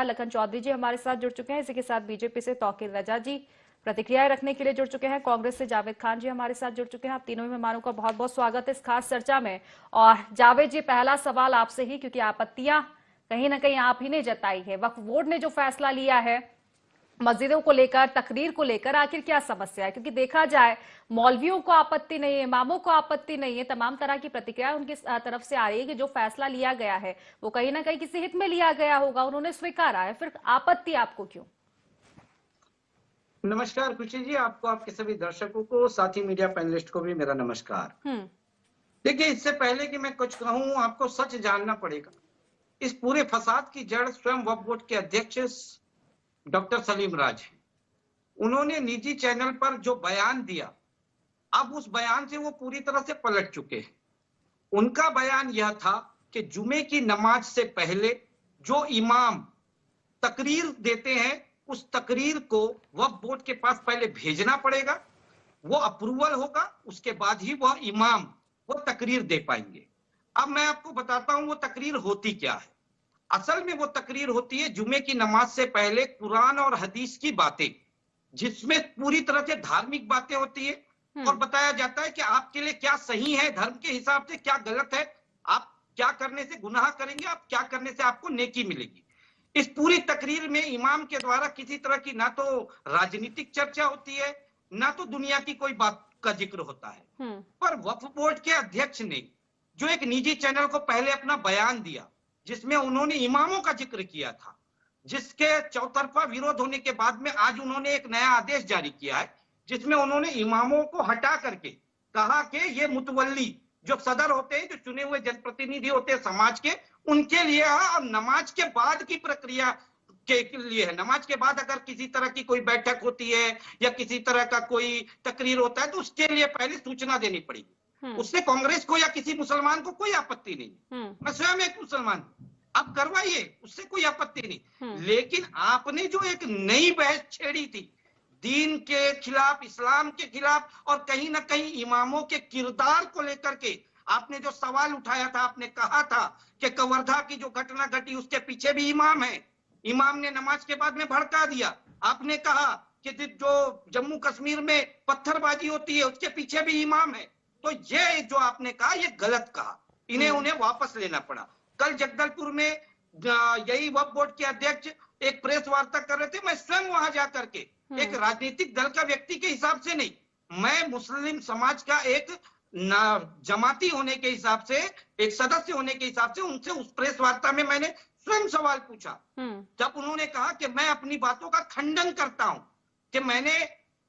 नेता लखन चौधरी जी हमारे साथ जुड़ चुके हैं। इसी के साथ बीजेपी से तौकीर रजा जी प्रतिक्रियाएं रखने के लिए जुड़ चुके हैं। कांग्रेस से जावेद खान जी हमारे साथ जुड़ चुके हैं। आप तीनों मेहमानों का बहुत बहुत स्वागत है इस खास चर्चा में। और जावेद जी, पहला सवाल आपसे ही, क्योंकि आपत्तियां कहीं ना कहीं आप ही ने जताई है। वक्फ बोर्ड ने जो फैसला लिया है मस्जिदों को लेकर, तकरीर को लेकर, आखिर क्या समस्या है? क्योंकि देखा जाए मौलवियों को आपत्ति नहीं है, इमामों को आपत्ति नहीं है, तमाम तरह की प्रतिक्रिया उनकी तरफ से आ रही है कि जो फैसला लिया गया है वो कहीं ना कहीं किसी हित में लिया गया होगा, उन्होंने स्वीकारा है, फिर आपत्ति आपको क्यों? नमस्कार खुशी जी, आपको, आपके सभी दर्शकों को, साथ ही मीडिया पैनलिस्ट को भी मेरा नमस्कार। देखिए, इससे पहले कि मैं कुछ कहूं, आपको सच जानना पड़ेगा। इस पूरे फसाद की जड़ स्वयं वक्फ बोर्ड के अध्यक्ष डॉक्टर सलीम राज हैं। उन्होंने निजी चैनल पर जो बयान दिया, अब उस बयान से वो पूरी तरह से पलट चुके हैं। उनका बयान यह था कि जुमे की नमाज से पहले जो इमाम तकरीर देते हैं, उस तकरीर को वक्फ बोर्ड के पास पहले भेजना पड़ेगा, वो अप्रूवल होगा, उसके बाद ही वह इमाम वो तकरीर दे पाएंगे। अब मैं आपको बताता हूं वो तकरीर होती क्या है। असल में वो तकरीर होती है जुमे की नमाज से पहले कुरान और हदीस की बातें, जिसमें पूरी तरह से धार्मिक बातें होती है और बताया जाता है कि आपके लिए क्या सही है, धर्म के हिसाब से क्या गलत है, आप क्या करने से गुनाह करेंगे, आप क्या करने से आपको नेकी मिलेगी। इस पूरी तकरीर में इमाम के द्वारा किसी तरह की ना तो राजनीतिक चर्चा होती है, ना तो दुनिया की कोई बात का जिक्र होता है। पर वक्फ बोर्ड के अध्यक्ष ने जो एक निजी चैनल को पहले अपना बयान दिया, जिसमें उन्होंने इमामों का जिक्र किया था, जिसके चौतरफा विरोध होने के बाद में आज उन्होंने एक नया आदेश जारी किया है, जिसमें उन्होंने इमामों को हटा करके कहा कि ये मुतवल्ली जो सदर होते हैं, जो चुने हुए जनप्रतिनिधि होते हैं समाज के, उनके लिए और नमाज के बाद की प्रक्रिया के लिए है। नमाज के बाद अगर किसी तरह की कोई बैठक होती है या किसी तरह का कोई तकरीर होता है, तो उसके लिए पहले सूचना देनी पड़ेगी। उससे कांग्रेस को या किसी मुसलमान को कोई आपत्ति नहीं। मैं स्वयं एक मुसलमान हूं, आप करवाइए, उससे कोई आपत्ति नहीं। लेकिन आपने जो एक नई बहस छेड़ी थी दीन के खिलाफ, इस्लाम के खिलाफ, और कहीं ना कहीं इमामों के किरदार को लेकर के आपने जो सवाल उठाया था, आपने कहा था कि कवर्धा की जो घटना घटी उसके पीछे भी इमाम है, इमाम ने नमाज के बाद में भड़का दिया। आपने कहा कि जो जम्मू कश्मीर में पत्थरबाजी होती है उसके पीछे भी इमाम है। तो ये जो आपने कहा ये गलत कहा, इन्हें उन्हें वापस लेना पड़ा। कल जगदलपुर में यही वक्फ बोर्ड के अध्यक्ष एक प्रेस वार्ता कर रहे थे, मैं स्वयं वहां जाकर के एक राजनीतिक दल का व्यक्ति के हिसाब से नहीं, मैं मुस्लिम समाज का एक जमाती होने के हिसाब से, एक सदस्य होने के हिसाब से उनसे उस प्रेस वार्ता में मैंने स्वयं सवाल पूछा। जब उन्होंने कहा कि मैं अपनी बातों का खंडन करता हूं कि मैंने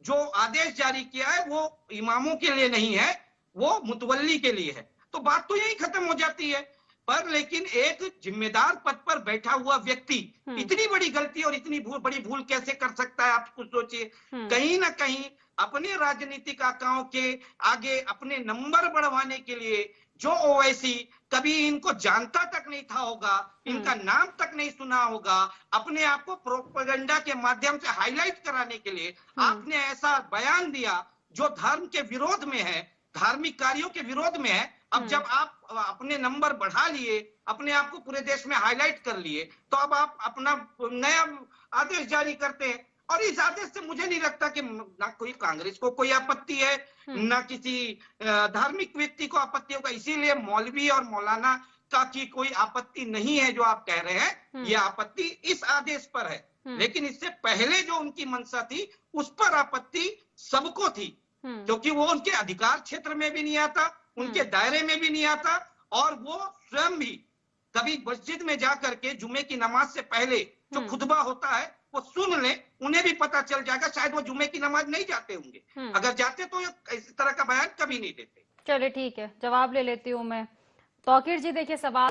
जो आदेश जारी किया है वो इमामों के लिए नहीं है, वो मुतवल्ली के लिए है, तो बात तो यही खत्म हो जाती है। पर लेकिन एक जिम्मेदार पद पर बैठा हुआ व्यक्ति इतनी बड़ी गलती और इतनी बड़ी भूल कैसे कर सकता है, आप कुछ सोचिए। कहीं ना कहीं अपने राजनीतिक आकाओं के आगे अपने नंबर बढ़वाने के लिए जो ओवैसी कभी इनको जानता तक नहीं था होगा, इनका नाम तक नहीं सुना होगा, अपने आप को प्रोपेगेंडा के माध्यम से हाईलाइट कराने के लिए आपने ऐसा बयान दिया जो धर्म के विरोध में है, धार्मिक कार्यों के विरोध में है। अब जब आप अपने नंबर बढ़ा लिए, अपने आप को पूरे देश में हाईलाइट कर लिए, तो अब आप अपना नया आदेश जारी करते हैं। और इस आदेश से मुझे नहीं लगता कि ना कोई कांग्रेस को कोई आपत्ति है, ना किसी धार्मिक व्यक्ति को आपत्ति होगा। इसीलिए मौलवी और मौलाना का की कोई आपत्ति नहीं है जो आप कह रहे हैं, ये आपत्ति इस आदेश पर है। लेकिन इससे पहले जो उनकी मंशा थी उस पर आपत्ति सबको थी, क्योंकि वो उनके अधिकार क्षेत्र में भी नहीं आता, उनके दायरे में भी नहीं आता, और वो स्वयं भी कभी मस्जिद में जाकर के जुमे की नमाज से पहले जो खुतबा होता है वो सुन ले, उन्हें भी पता चल जाएगा। शायद वो जुमे की नमाज नहीं जाते होंगे, अगर जाते तो इस तरह का बयान कभी नहीं देते। चलिए ठीक है, जवाब ले लेती हूँ मैं। तौकीर जी, देखिए सवाल